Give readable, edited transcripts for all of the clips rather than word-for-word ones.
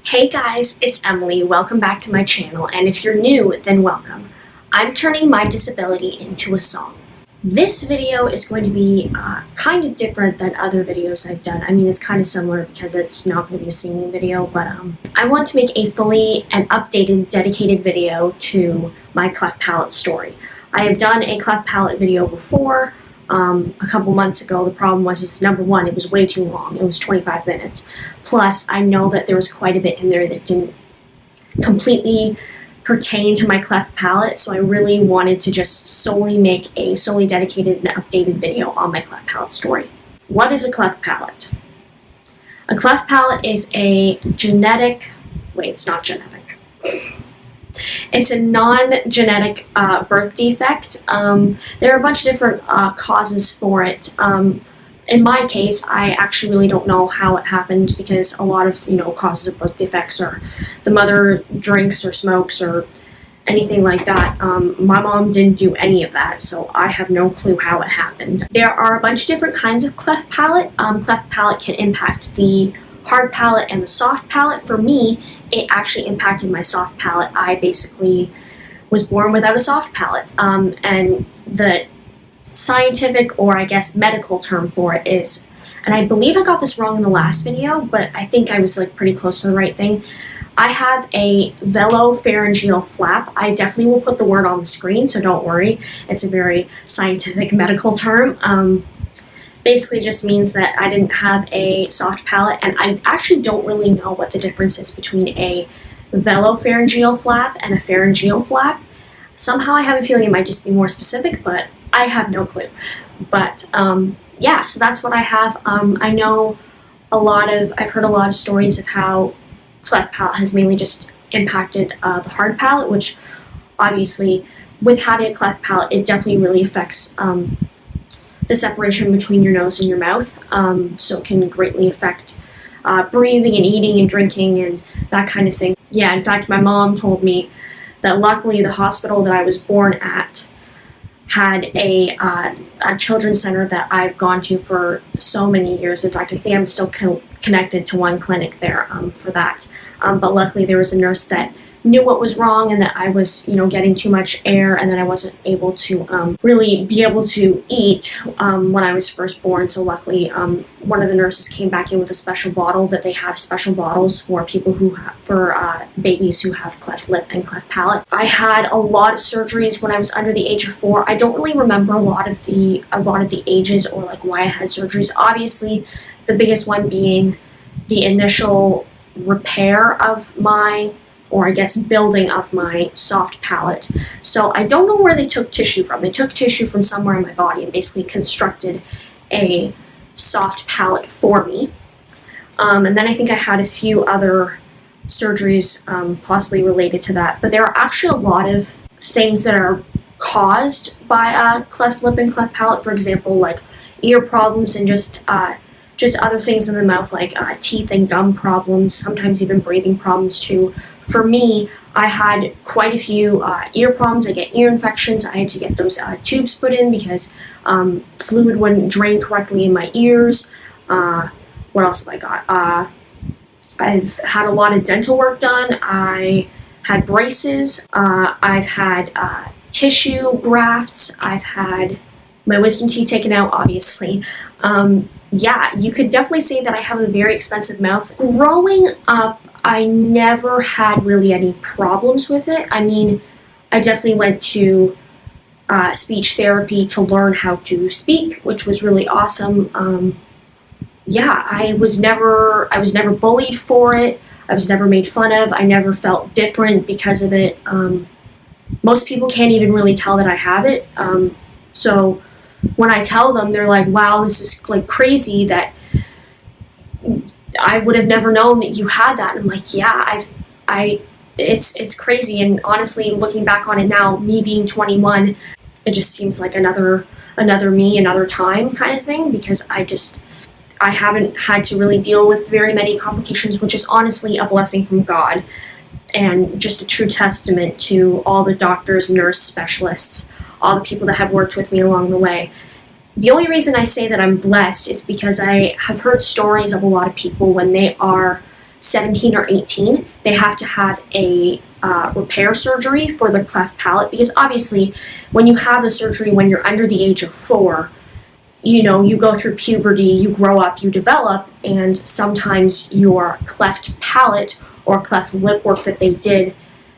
Hey guys, it's Emily. Welcome back to my channel, and if you're new, then welcome. I'm turning my disability into a song. This video is going to be kind of different than other videos I've done. I mean, it's kind of similar because it's not going to be a singing video, but I want to make a fully and updated, dedicated video to my Cleft Palate story. I have done a Cleft Palate video before, a couple months ago. The problem was, number one, it was way too long. It was 25 minutes. Plus, I know that there was quite a bit in there that didn't completely pertain to my cleft palate, so I really wanted to just solely make a solely dedicated and updated video on my cleft palate story. What is a cleft palate? A cleft palate is a genetic, it's not genetic. It's a non-genetic birth defect. There are a bunch of different causes for it. In my case, I actually really don't know how it happened because a lot of, causes of birth defects are the mother drinks or smokes or anything like that. My mom didn't do any of that, so I have no clue how it happened. There are a bunch of different kinds of cleft palate. Cleft palate can impact the hard palate and the soft palate. For me, it actually impacted my soft palate. I basically was born without a soft palate, and the scientific, or I guess medical term for it is, and I believe I got this wrong in the last video, but I think I was pretty close to the right thing. I have a velopharyngeal flap. I definitely will put the word on the screen, so don't worry. It's a very scientific medical term. Basically just means that I didn't have a soft palate, and I actually don't really know what the difference is between a velopharyngeal flap and a pharyngeal flap. Somehow I have a feeling it might just be more specific, but I have no clue. But yeah, so that's what I have. I've heard a lot of stories of how cleft palate has mainly just impacted the hard palate, which obviously with having a cleft palate, it definitely really affects the separation between your nose and your mouth. So it can greatly affect breathing and eating and drinking and that kind of thing. Yeah, in fact, my mom told me that luckily the hospital that I was born at had a children's center that I've gone to for so many years. In fact, I think I'm still connected to one clinic there for that. But luckily there was a nurse that knew what was wrong and that I was, getting too much air and that I wasn't able to really be able to eat when I was first born. So luckily one of the nurses came back in with a special bottle, that they have special bottles for people for babies who have cleft lip and cleft palate. I had a lot of surgeries when I was under the age of 4. I don't really remember a lot of the ages or why I had surgeries. Obviously, the biggest one being the initial repair of my, or I guess building of my soft palate. So I don't know where they took tissue from. They took tissue from somewhere in my body and basically constructed a soft palate for me. And then I think I had a few other surgeries possibly related to that. But there are actually a lot of things that are caused by cleft lip and cleft palate. For example, ear problems and just other things in the mouth, teeth and gum problems, sometimes even breathing problems too. For me, I had quite a few ear problems. I get ear infections. I had to get those tubes put in because fluid wouldn't drain correctly in my ears. What else have I got? I've had a lot of dental work done. I had braces. I've had tissue grafts. I've had my wisdom teeth taken out, obviously. Yeah, you could definitely say that I have a very expensive mouth. Growing up, I never had really any problems with it. I mean, I definitely went to speech therapy to learn how to speak, which was really awesome. Yeah, I was never bullied for it. I was never made fun of. I never felt different because of it. Most people can't even really tell that I have it. So when I tell them, they're like, wow, this is crazy that I would have never known that you had that. And I'm like, yeah, it's crazy. And honestly, looking back on it now, me being 21, it just seems like another me, another time kind of thing, because I haven't had to really deal with very many complications, which is honestly a blessing from God and just a true testament to all the doctors, nurse specialists, all the people that have worked with me along the way. The only reason I say that I'm blessed is because I have heard stories of a lot of people when they are 17 or 18, they have to have a repair surgery for the cleft palate, because obviously when you have the surgery when you're under the age of 4, you go through puberty, you grow up, you develop, and sometimes your cleft palate or cleft lip work that they did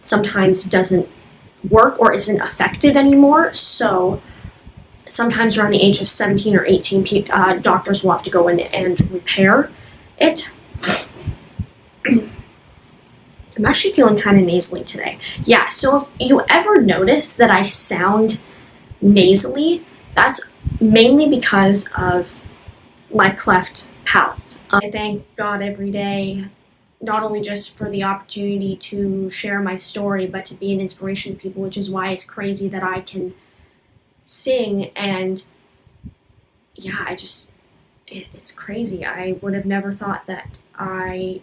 sometimes doesn't work or isn't effective anymore. So sometimes around the age of 17 or 18, doctors will have to go in and repair it. I'm actually feeling kind of nasally today. Yeah, so if you ever notice that I sound nasally, that's mainly because of my cleft palate. I thank God every day, not only just for the opportunity to share my story, but to be an inspiration to people, which is why it's crazy that I can sing. And yeah, it's crazy. I would have never thought that I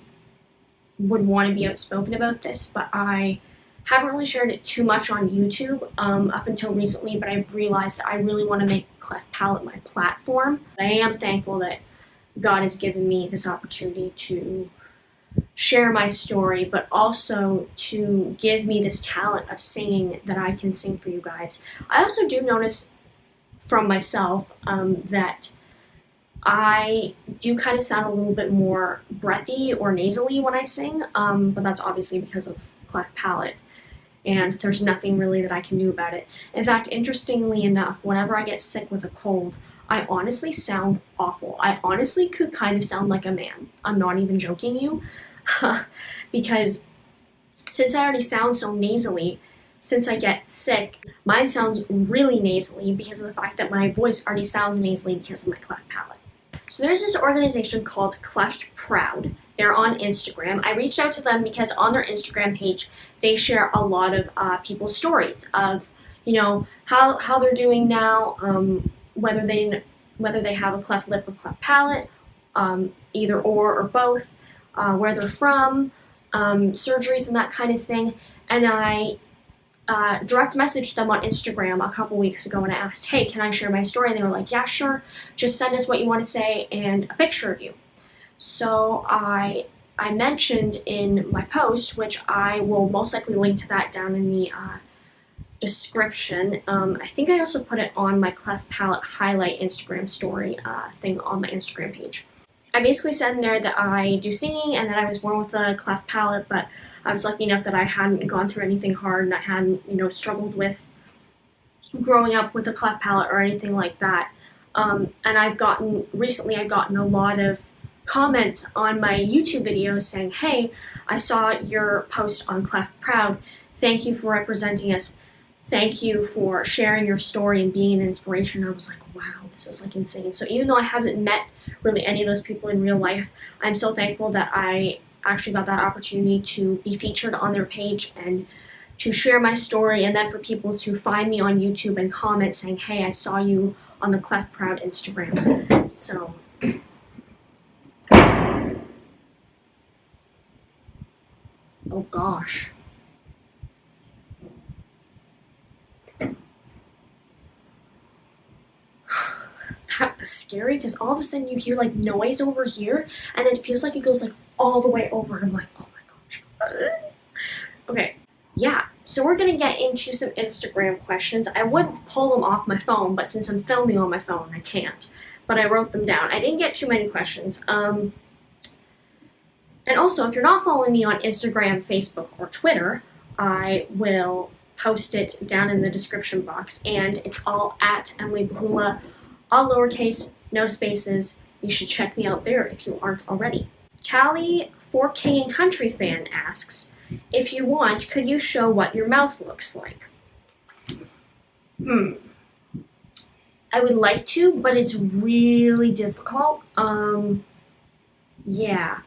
would want to be outspoken about this, but I haven't really shared it too much on YouTube up until recently, but I've realized that I really want to make Cleft Palate my platform. I am thankful that God has given me this opportunity to share my story, but also to give me this talent of singing, that I can sing for you guys. I also do notice from myself that I do kind of sound a little bit more breathy or nasally when I sing, but that's obviously because of cleft palate, and there's nothing really that I can do about it. In fact, interestingly enough, whenever I get sick with a cold, I honestly sound awful. I honestly could kind of sound like a man. I'm not even joking you, because since I already sound so nasally, since I get sick, mine sounds really nasally because of the fact that my voice already sounds nasally because of my cleft palate. So there's this organization called Cleft Proud. They're on Instagram. I reached out to them because on their Instagram page, they share a lot of people's stories of, how they're doing now, whether they have a cleft lip or cleft palate, either or both, where they're from, surgeries and that kind of thing. And I direct messaged them on Instagram a couple weeks ago and I asked, hey, can I share my story? And they were like, yeah, sure. Just send us what you want to say and a picture of you. So I mentioned in my post, which I will most likely link to that down in the description. I think I also put it on my Cleft Palate highlight Instagram story thing on my Instagram page. I basically said in there that I do singing and that I was born with a cleft palate, but I was lucky enough that I hadn't gone through anything hard and I hadn't, struggled with growing up with a cleft palate or anything like that. And recently I've gotten a lot of comments on my YouTube videos saying, hey, I saw your post on Cleft Proud. Thank you for representing us. Thank you for sharing your story and being an inspiration. I was like, wow, this is like insane. So even though I haven't met really any of those people in real life, I'm so thankful that I actually got that opportunity to be featured on their page and to share my story, and then for people to find me on YouTube and comment saying, hey, I saw you on the Cleft Proud Instagram. So oh gosh. That was scary because all of a sudden you hear like noise over here and then it feels like it goes like all the way over and I'm like, oh my gosh. Okay, yeah, so we're gonna get into some Instagram questions. I would pull them off my phone, but since I'm filming on my phone, I can't. But I wrote them down. I didn't get too many questions. And also, if you're not following me on Instagram, Facebook, or Twitter, I will post it down in the description box, and it's all at Emily Bahula, all lowercase, no spaces. You should check me out there if you aren't already. Tally for King and Country Fan asks, if you want, could you show what your mouth looks like? I would like to, but it's really difficult. Yeah.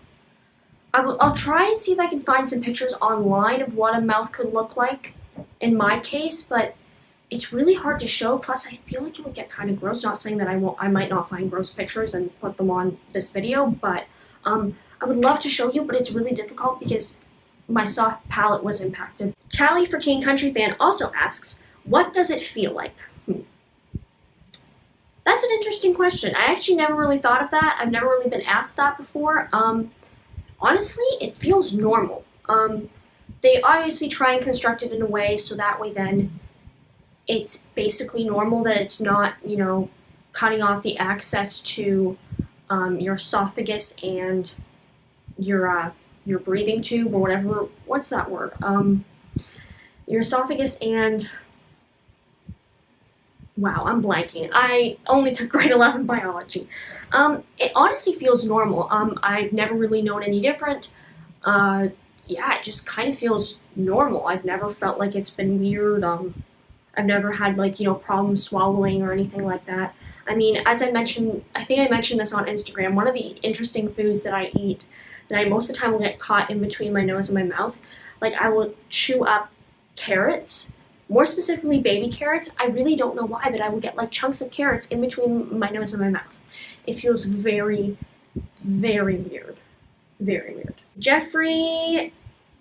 I'll try and see if I can find some pictures online of what a mouth could look like in my case, but it's really hard to show. Plus, I feel like it would get kind of gross. Not saying that I might not find gross pictures and put them on this video, but I would love to show you, but it's really difficult because my soft palate was impacted. Tally for King Country Fan also asks, what does it feel like? That's an interesting question. I actually never really thought of that. I've never really been asked that before. honestly, it feels normal. They obviously try and construct it in a way so that way then it's basically normal, that it's not, cutting off the access to your esophagus and your breathing tube or whatever. What's that word? Your esophagus and wow, I'm blanking. I only took grade 11 biology. It honestly feels normal. I've never really known any different. Yeah, it just kind of feels normal. I've never felt like it's been weird. I've never had problems swallowing or anything like that. I mean, as I mentioned, I think I mentioned this on Instagram, one of the interesting foods that I eat that I most of the time will get caught in between my nose and my mouth, like I will chew up carrots, more specifically baby carrots. I really don't know why, but I will get like chunks of carrots in between my nose and my mouth. It feels very, very weird. Very weird. Jeffrey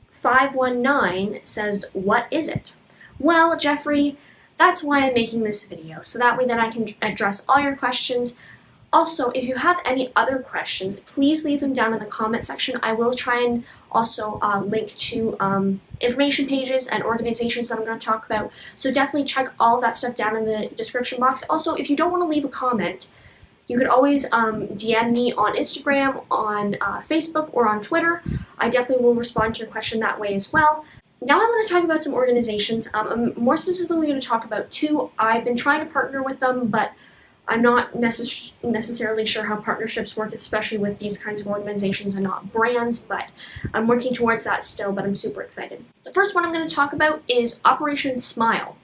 519 says, what is it? Well, Jeffrey, that's why I'm making this video, so that way then I can address all your questions. Also, if you have any other questions, please leave them down in the comment section. I will try and also link to information pages and organizations that I'm going to talk about, so definitely check all of that stuff down in the description box. Also, if you don't want to leave a comment, you could always DM me on Instagram, on Facebook, or on Twitter. I definitely will respond to your question that way as well. Now I want to talk about some organizations. I'm more specifically going to talk about two. I've been trying to partner with them, but I'm not necessarily sure how partnerships work, especially with these kinds of organizations and not brands, but I'm working towards that still, but I'm super excited. The first one I'm going to talk about is Operation Smile.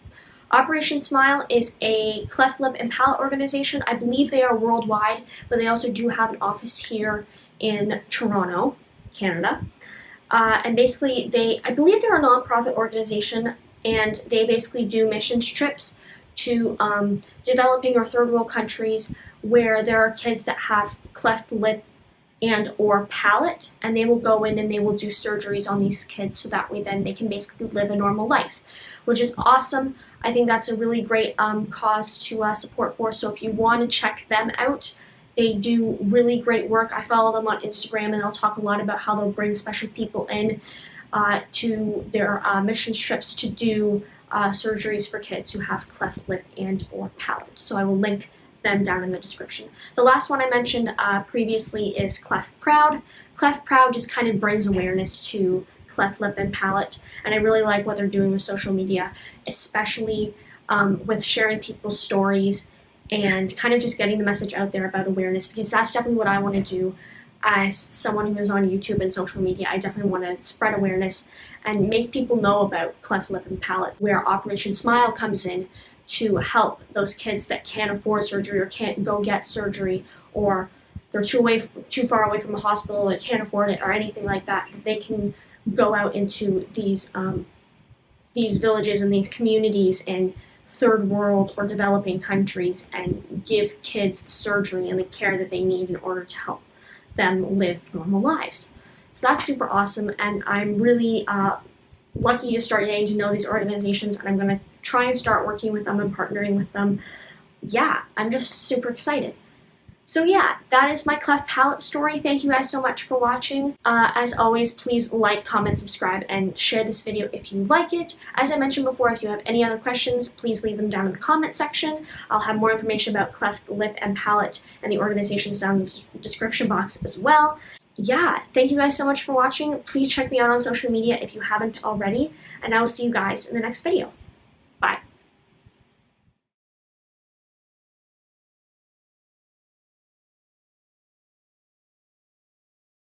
Operation Smile is a cleft lip and palate organization. I believe they are worldwide, but they also do have an office here in Toronto, Canada. And basically, I believe they're a nonprofit organization, and they basically do missions trips to developing or third world countries where there are kids that have cleft lip and or palate, and they will go in and they will do surgeries on these kids so that way then they can basically live a normal life, which is awesome. I think that's a really great cause to support for, so if you want to check them out, they do really great work. I follow them on Instagram, and they'll talk a lot about how they'll bring special people in to their mission trips to do surgeries for kids who have cleft lip and or palate. So I will link them down in the description. The last one I mentioned previously is Cleft Proud. Cleft Proud just kind of brings awareness to cleft lip and palate, and I really like what they're doing with social media, especially with sharing people's stories and kind of just getting the message out there about awareness, because that's definitely what I want to do as someone who is on YouTube and social media. I definitely want to spread awareness and make people know about cleft lip and palate, where Operation Smile comes in to help those kids that can't afford surgery or can't go get surgery, or they're too far away from a hospital and can't afford it or anything like that, that they can go out into these villages and these communities and third world or developing countries and give kids the surgery and the care that they need in order to help them live normal lives. So that's super awesome, and I'm really lucky to start getting to know these organizations, and I'm going to try and start working with them and partnering with them. Yeah, I'm just super excited. So yeah, that is my cleft palate story. Thank you guys so much for watching. As always, please like, comment, subscribe, and share this video if you like it. As I mentioned before, if you have any other questions, please leave them down in the comment section. I'll have more information about cleft lip and palate and the organizations down in the description box as well. Yeah, thank you guys so much for watching. Please check me out on social media if you haven't already, and I will see you guys in the next video.